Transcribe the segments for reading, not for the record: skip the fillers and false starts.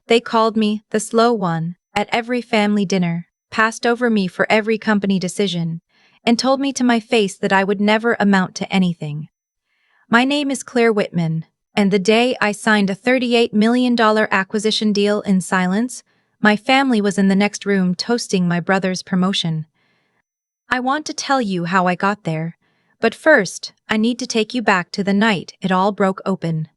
They called me the slow one at every family dinner, passed over me for every company decision, and told me to my face that I would never amount to anything. My name is Claire Whitman, and the day I signed a $38 million acquisition deal in silence, my family was in the next room toasting my brother's promotion. I want to tell you how I got there, but first, I need to take you back to the night it all broke open.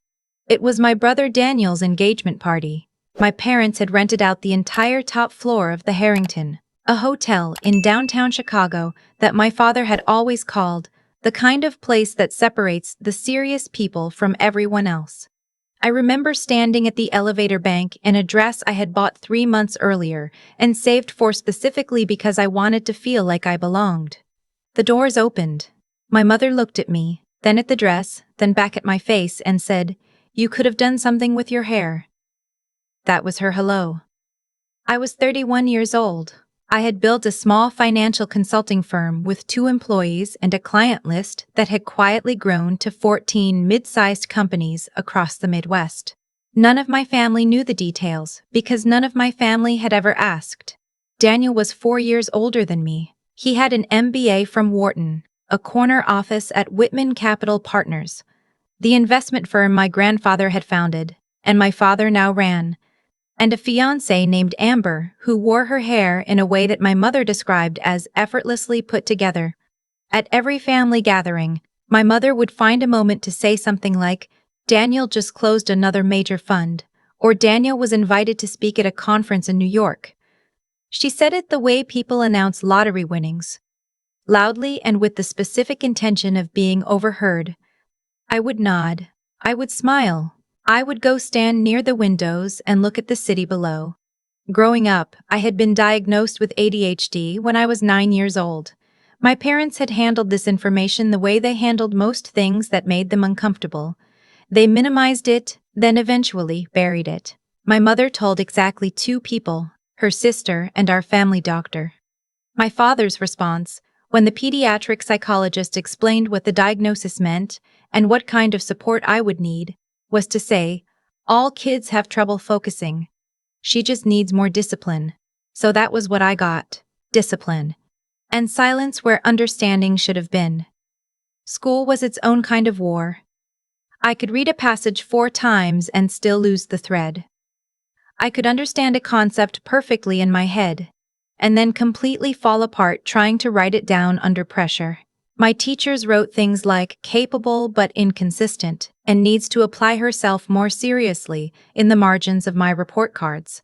It was my brother Daniel's engagement party. My parents had rented out the entire top floor of the Harrington, a hotel in downtown Chicago that my father had always called the kind of place that separates the serious people from everyone else. I remember standing at the elevator bank in a dress I had bought 3 months earlier and saved for specifically because I wanted to feel like I belonged. The doors opened. My mother looked at me, then at the dress, then back at my face and said, "You could have done something with your hair." That was her hello. I was 31 years old. I had built a small financial consulting firm with 2 employees and a client list that had quietly grown to 14 mid-sized companies across the Midwest. None of my family knew the details because none of my family had ever asked. Daniel was 4 years older than me. He had an MBA from Wharton, a corner office at Whitman Capital Partners, the investment firm my grandfather had founded, and my father now ran, and a fiancée named Amber who wore her hair in a way that my mother described as effortlessly put together. At every family gathering, my mother would find a moment to say something like, "Daniel just closed another major fund," or "Daniel was invited to speak at a conference in New York." She said it the way people announce lottery winnings, loudly and with the specific intention of being overheard. I would nod. I would smile. I would go stand near the windows and look at the city below. Growing up, I had been diagnosed with ADHD when I was 9 years old. My parents had handled this information the way they handled most things that made them uncomfortable. They minimized it, then eventually buried it. My mother told exactly 2 people, her sister and our family doctor. My father's response, when the pediatric psychologist explained what the diagnosis meant and what kind of support I would need, was to say, "All kids have trouble focusing. She just needs more discipline." So that was what I got. Discipline. And silence where understanding should have been. School was its own kind of war. I could read a passage 4 times and still lose the thread. I could understand a concept perfectly in my head, and then completely fall apart trying to write it down under pressure. My teachers wrote things like "capable but inconsistent" and "needs to apply herself more seriously" in the margins of my report cards.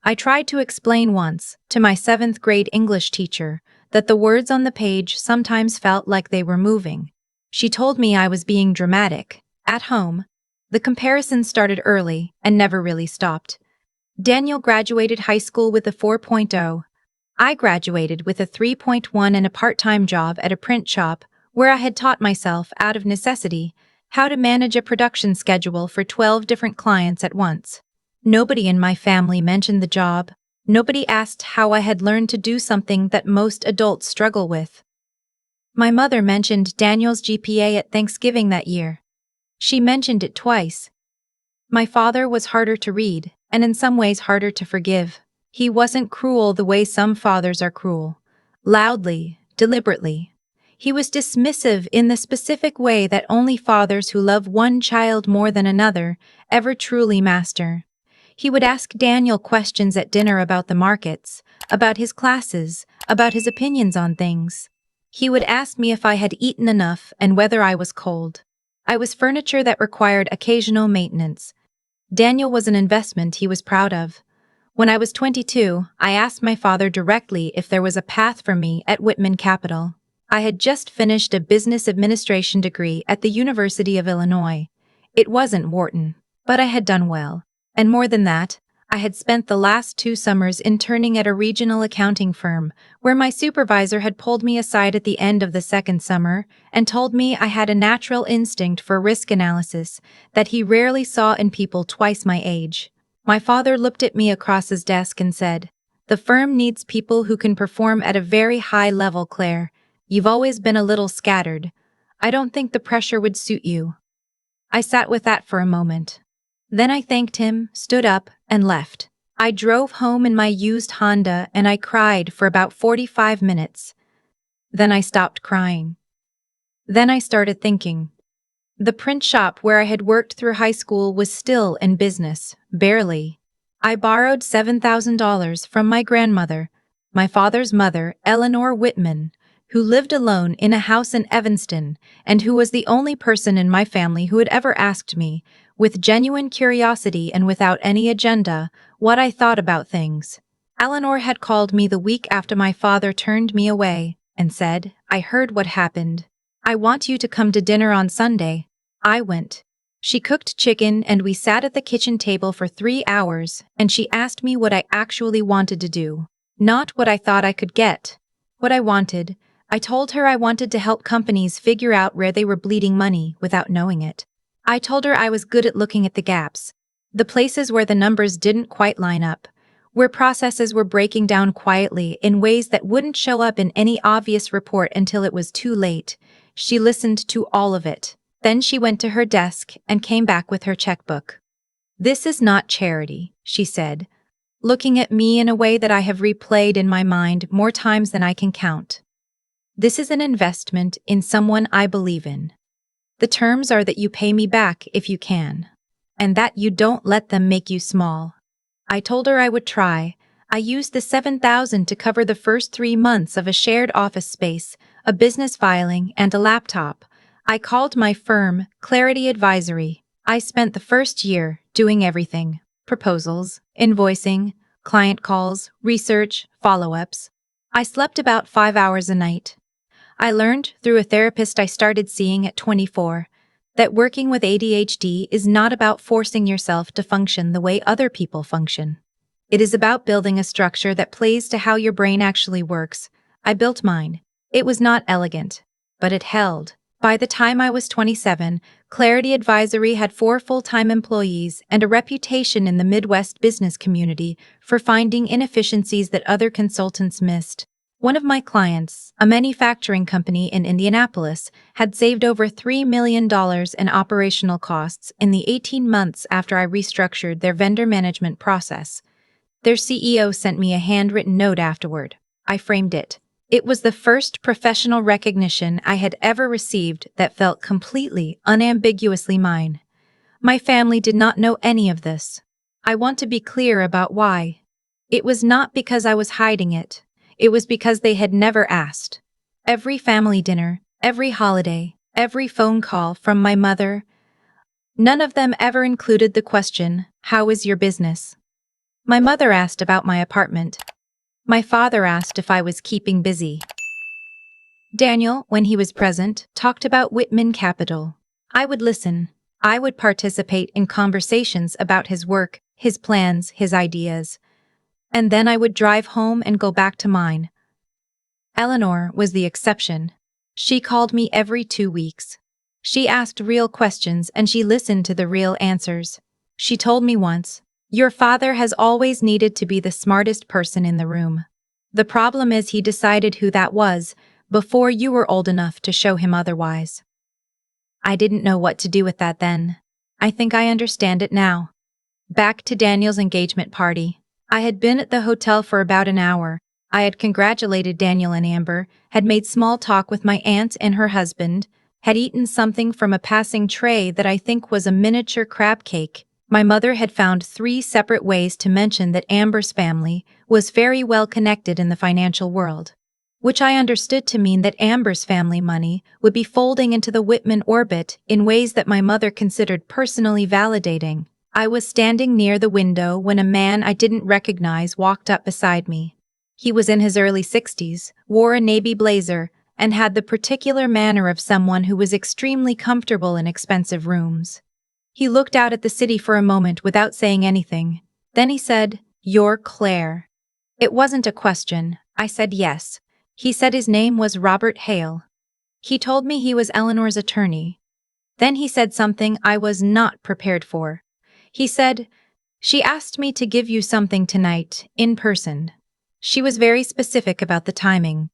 I tried to explain once, to my 7th grade English teacher, that the words on the page sometimes felt like they were moving. She told me I was being dramatic. At home, the comparison started early and never really stopped. Daniel graduated high school with a 4.0. I graduated with a 3.1 and a part-time job at a print shop where I had taught myself, out of necessity, how to manage a production schedule for 12 different clients at once. Nobody in my family mentioned the job. Nobody asked how I had learned to do something that most adults struggle with. My mother mentioned Daniel's GPA at Thanksgiving that year. She mentioned it twice. My father was harder to read, and in some ways harder to forgive. He wasn't cruel the way some fathers are cruel. Loudly, deliberately. He was dismissive in the specific way that only fathers who love one child more than another ever truly master. He would ask Daniel questions at dinner about the markets, about his classes, about his opinions on things. He would ask me if I had eaten enough and whether I was cold. I was furniture that required occasional maintenance. Daniel was an investment he was proud of. When I was 22, I asked my father directly if there was a path for me at Whitman Capital. I had just finished a business administration degree at the University of Illinois. It wasn't Wharton, but I had done well. And more than that, I had spent the last 2 summers interning at a regional accounting firm, where my supervisor had pulled me aside at the end of the 2nd summer and told me I had a natural instinct for risk analysis that he rarely saw in people twice my age. My father looked at me across his desk and said, "The firm needs people who can perform at a very high level, Claire. You've always been a little scattered. I don't think the pressure would suit you." I sat with that for a moment. Then I thanked him, stood up, and left. I drove home in my used Honda and I cried for about 45 minutes. Then I stopped crying. Then I started thinking. The print shop where I had worked through high school was still in business, barely. I borrowed $7,000 from my grandmother, my father's mother, Eleanor Whitman, who lived alone in a house in Evanston and who was the only person in my family who had ever asked me, with genuine curiosity and without any agenda, what I thought about things. Eleanor had called me the week after my father turned me away and said, "I heard what happened. I want you to come to dinner on Sunday." I went. She cooked chicken and we sat at the kitchen table for 3 hours, and she asked me what I actually wanted to do. Not what I thought I could get. What I wanted. I told her I wanted to help companies figure out where they were bleeding money without knowing it. I told her I was good at looking at the gaps, the places where the numbers didn't quite line up, where processes were breaking down quietly in ways that wouldn't show up in any obvious report until it was too late. She listened to all of it. Then she went to her desk and came back with her checkbook. "This is not charity," she said, looking at me in a way that I have replayed in my mind more times than I can count. "This is an investment in someone I believe in. The terms are that you pay me back if you can, and that you don't let them make you small." I told her I would try. I used the $7,000 to cover the first 3 months of a shared office space, a business filing, and a laptop. I called my firm Clarity Advisory. I spent the first year doing everything: proposals, invoicing, client calls, research, follow-ups. I slept about 5 hours a night. I learned through a therapist I started seeing at 24 that working with ADHD is not about forcing yourself to function the way other people function. It is about building a structure that plays to how your brain actually works. I built mine. It was not elegant, but it held. By the time I was 27, Clarity Advisory had 4 full-time employees and a reputation in the Midwest business community for finding inefficiencies that other consultants missed. One of my clients, a manufacturing company in Indianapolis, had saved over $3 million in operational costs in the 18 months after I restructured their vendor management process. Their CEO sent me a handwritten note afterward. I framed it. It was the first professional recognition I had ever received that felt completely, unambiguously mine. My family did not know any of this. I want to be clear about why. It was not because I was hiding it. It was because they had never asked. Every family dinner, every holiday, every phone call from my mother, none of them ever included the question, "How is your business?" My mother asked about my apartment. My father asked if I was keeping busy. Daniel, when he was present, talked about Whitman Capital. I would listen. I would participate in conversations about his work, his plans, his ideas. And then I would drive home and go back to mine. Eleanor was the exception. She called me every 2 weeks. She asked real questions and she listened to the real answers. She told me once, "Your father has always needed to be the smartest person in the room. The problem is he decided who that was before you were old enough to show him otherwise." I didn't know what to do with that then. I think I understand it now. Back to Daniel's engagement party. I had been at the hotel for about an hour. I had congratulated Daniel and Amber, had made small talk with my aunt and her husband, had eaten something from a passing tray that I think was a miniature crab cake. My mother had found 3 separate ways to mention that Amber's family was very well connected in the financial world, which I understood to mean that Amber's family money would be folding into the Whitman orbit in ways that my mother considered personally validating. I was standing near the window when a man I didn't recognize walked up beside me. He was in his early 60s, wore a navy blazer, and had the particular manner of someone who was extremely comfortable in expensive rooms. He looked out at the city for a moment without saying anything. Then he said, "You're Claire." It wasn't a question. I said yes. He said his name was Robert Hale. He told me he was Eleanor's attorney. Then he said something I was not prepared for. He said, "She asked me to give you something tonight, in person." She was very specific about the timing.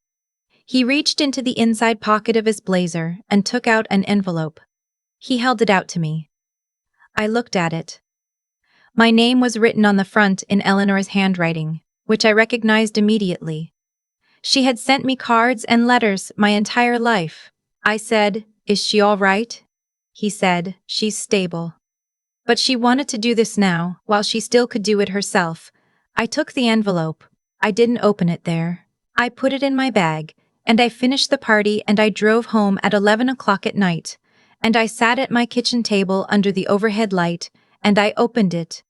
He reached into the inside pocket of his blazer and took out an envelope. He held it out to me. I looked at it. My name was written on the front in Eleanor's handwriting, which I recognized immediately. She had sent me cards and letters my entire life. I said, "Is she all right?" He said, "She's stable." But she wanted to do this now, while she still could do it herself. I took the envelope. I didn't open it there. I put it in my bag, and I finished the party and I drove home at 11 o'clock at night. And I sat at my kitchen table under the overhead light, and I opened it.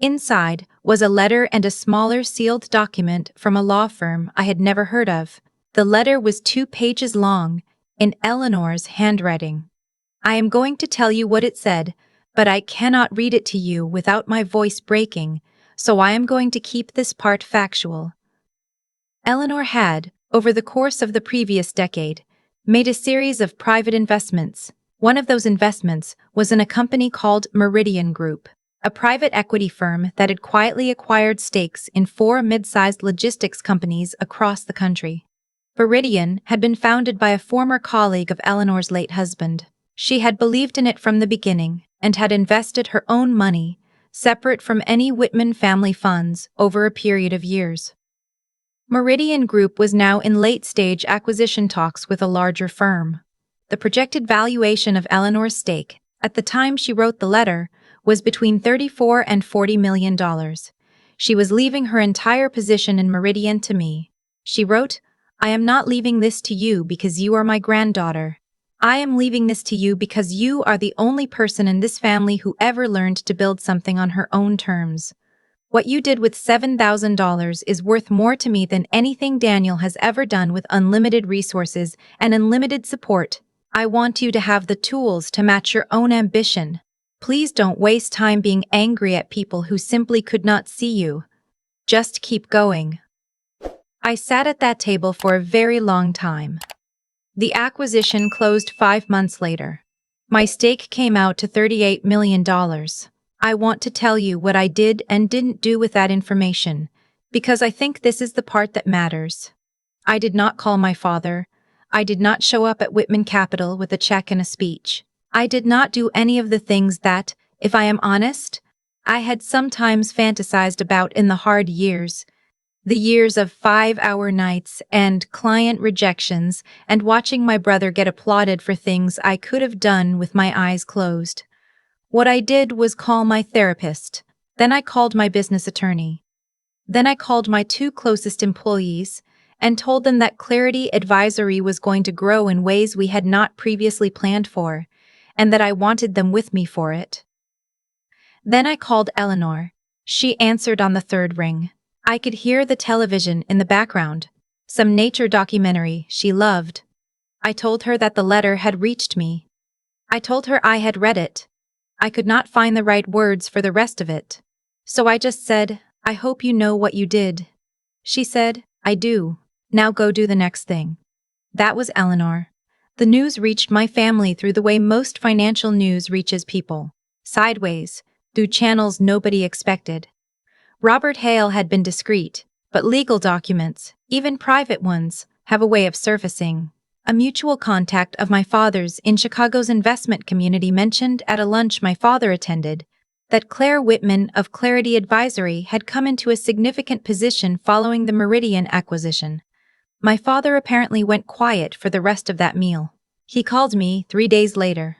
Inside was a letter and a smaller sealed document from a law firm I had never heard of. The letter was 2 pages long, in Eleanor's handwriting. I am going to tell you what it said, but I cannot read it to you without my voice breaking, so I am going to keep this part factual. Eleanor had, over the course of the previous decade, made a series of private investments. One of those investments was in a company called Meridian Group, a private equity firm that had quietly acquired stakes in 4 mid-sized logistics companies across the country. Meridian had been founded by a former colleague of Eleanor's late husband. She had believed in it from the beginning and had invested her own money, separate from any Whitman family funds, over a period of years. Meridian Group was now in late-stage acquisition talks with a larger firm. The projected valuation of Eleanor's stake, at the time she wrote the letter, was between $34 and $40 million. She was leaving her entire position in Meridian to me. She wrote, "I am not leaving this to you because you are my granddaughter. I am leaving this to you because you are the only person in this family who ever learned to build something on her own terms. What you did with $7,000 is worth more to me than anything Daniel has ever done with unlimited resources and unlimited support. I want you to have the tools to match your own ambition. Please don't waste time being angry at people who simply could not see you. Just keep going." I sat at that table for a very long time. The acquisition closed 5 months later. My stake came out to $38 million. I want to tell you what I did and didn't do with that information, because I think this is the part that matters. I did not call my father. I did not show up at Whitman Capital with a check and a speech. I did not do any of the things that, if I am honest, I had sometimes fantasized about in the hard years. The years of 5-hour nights and client rejections and watching my brother get applauded for things I could have done with my eyes closed. What I did was call my therapist. Then I called my business attorney. Then I called my 2 closest employees and told them that Clarity Advisory was going to grow in ways we had not previously planned for, and that I wanted them with me for it. Then I called Eleanor. She answered on the 3rd ring. I could hear the television in the background, some nature documentary she loved. I told her that the letter had reached me. I told her I had read it. I could not find the right words for the rest of it. So I just said, "I hope you know what you did." She said, "I do. Now go do the next thing." That was Eleanor. The news reached my family through the way most financial news reaches people. Sideways, through channels nobody expected. Robert Hale had been discreet, but legal documents, even private ones, have a way of surfacing. A mutual contact of my father's in Chicago's investment community mentioned at a lunch my father attended that Claire Whitman of Clarity Advisory had come into a significant position following the Meridian acquisition. My father apparently went quiet for the rest of that meal. He called me 3 days later.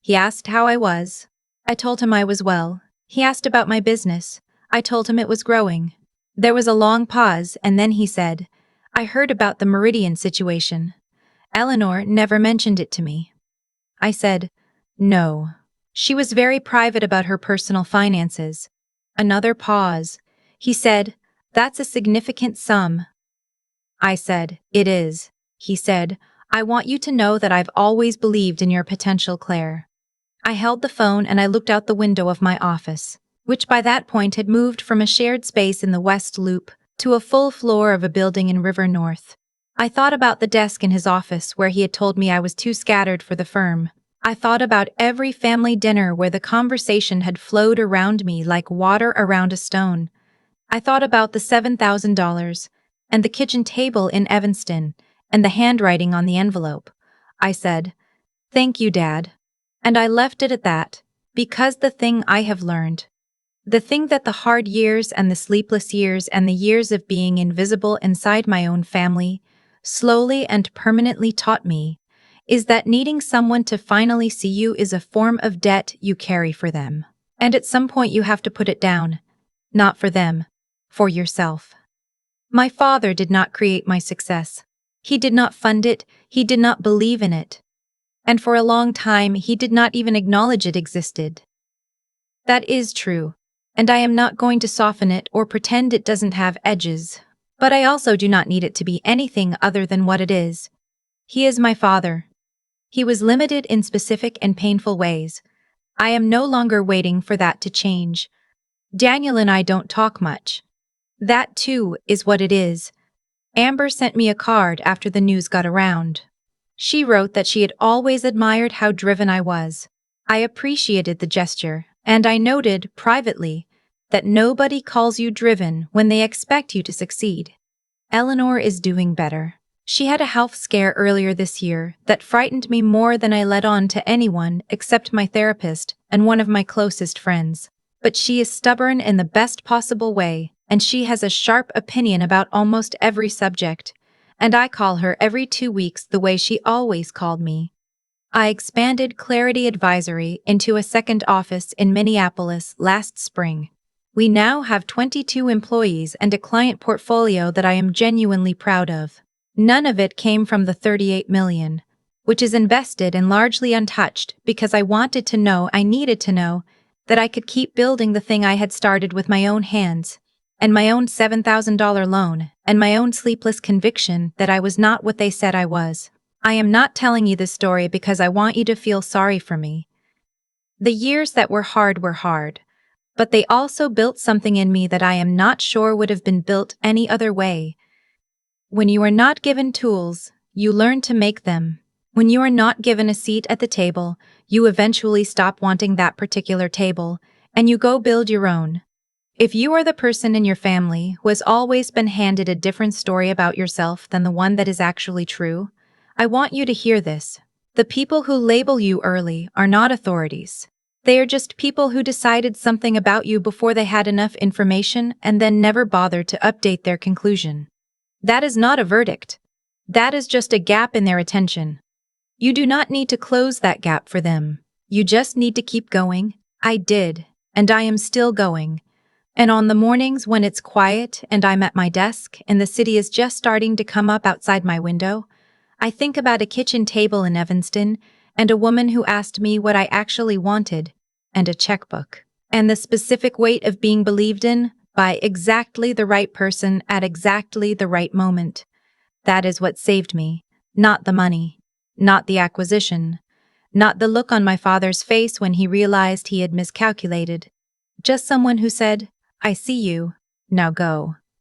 He asked how I was. I told him I was well. He asked about my business. I told him it was growing. There was a long pause, and then he said, "I heard about the Meridian situation. Eleanor never mentioned it to me." I said, "No. She was very private about her personal finances." Another pause. He said, "That's a significant sum." I said, "It is." He said, "I want you to know that I've always believed in your potential, Claire." I held the phone and I looked out the window of my office, which by that point had moved from a shared space in the West Loop to a full floor of a building in River North. I thought about the desk in his office where he had told me I was too scattered for the firm. I thought about every family dinner where the conversation had flowed around me like water around a stone. I thought about the $7,000 and the kitchen table in Evanston and the handwriting on the envelope. I said, "Thank you, Dad." And I left it at that, because the thing I have learned The thing that the hard years and the sleepless years and the years of being invisible inside my own family slowly and permanently taught me is that needing someone to finally see you is a form of debt you carry for them. And at some point you have to put it down. Not for them, for yourself. My father did not create my success. He did not fund it, he did not believe in it. And for a long time he did not even acknowledge it existed. That is true, and I am not going to soften it or pretend it doesn't have edges. But I also do not need it to be anything other than what it is. He is my father. He was limited in specific and painful ways. I am no longer waiting for that to change. Daniel and I don't talk much. That too is what it is. Amber sent me a card after the news got around. She wrote that she had always admired how driven I was. I appreciated the gesture, and I noted, privately, that nobody calls you driven when they expect you to succeed. Eleanor is doing better. She had a health scare earlier this year that frightened me more than I let on to anyone except my therapist and one of my closest friends. But she is stubborn in the best possible way, and she has a sharp opinion about almost every subject, and I call her every 2 weeks the way she always called me. I expanded Clarity Advisory into a second office in Minneapolis last spring. We now have 22 employees and a client portfolio that I am genuinely proud of. None of it came from the $38 million, which is invested and largely untouched because I wanted to know, I needed to know, that I could keep building the thing I had started with my own hands, and my own $7,000 loan, and my own sleepless conviction that I was not what they said I was. I am not telling you this story because I want you to feel sorry for me. The years that were hard, but they also built something in me that I am not sure would have been built any other way. When you are not given tools, you learn to make them. When you are not given a seat at the table, you eventually stop wanting that particular table, and you go build your own. If you are the person in your family who has always been handed a different story about yourself than the one that is actually true, I want you to hear this. The people who label you early are not authorities. They are just people who decided something about you before they had enough information and then never bothered to update their conclusion. That is not a verdict. That is just a gap in their attention. You do not need to close that gap for them. You just need to keep going. I did, and I am still going. And on the mornings when it's quiet and I'm at my desk and the city is just starting to come up outside my window, I think about a kitchen table in Evanston and a woman who asked me what I actually wanted, and a checkbook, and the specific weight of being believed in by exactly the right person at exactly the right moment. That is what saved me, not the money, not the acquisition, not the look on my father's face when he realized he had miscalculated. Just someone who said, "I see you, now go."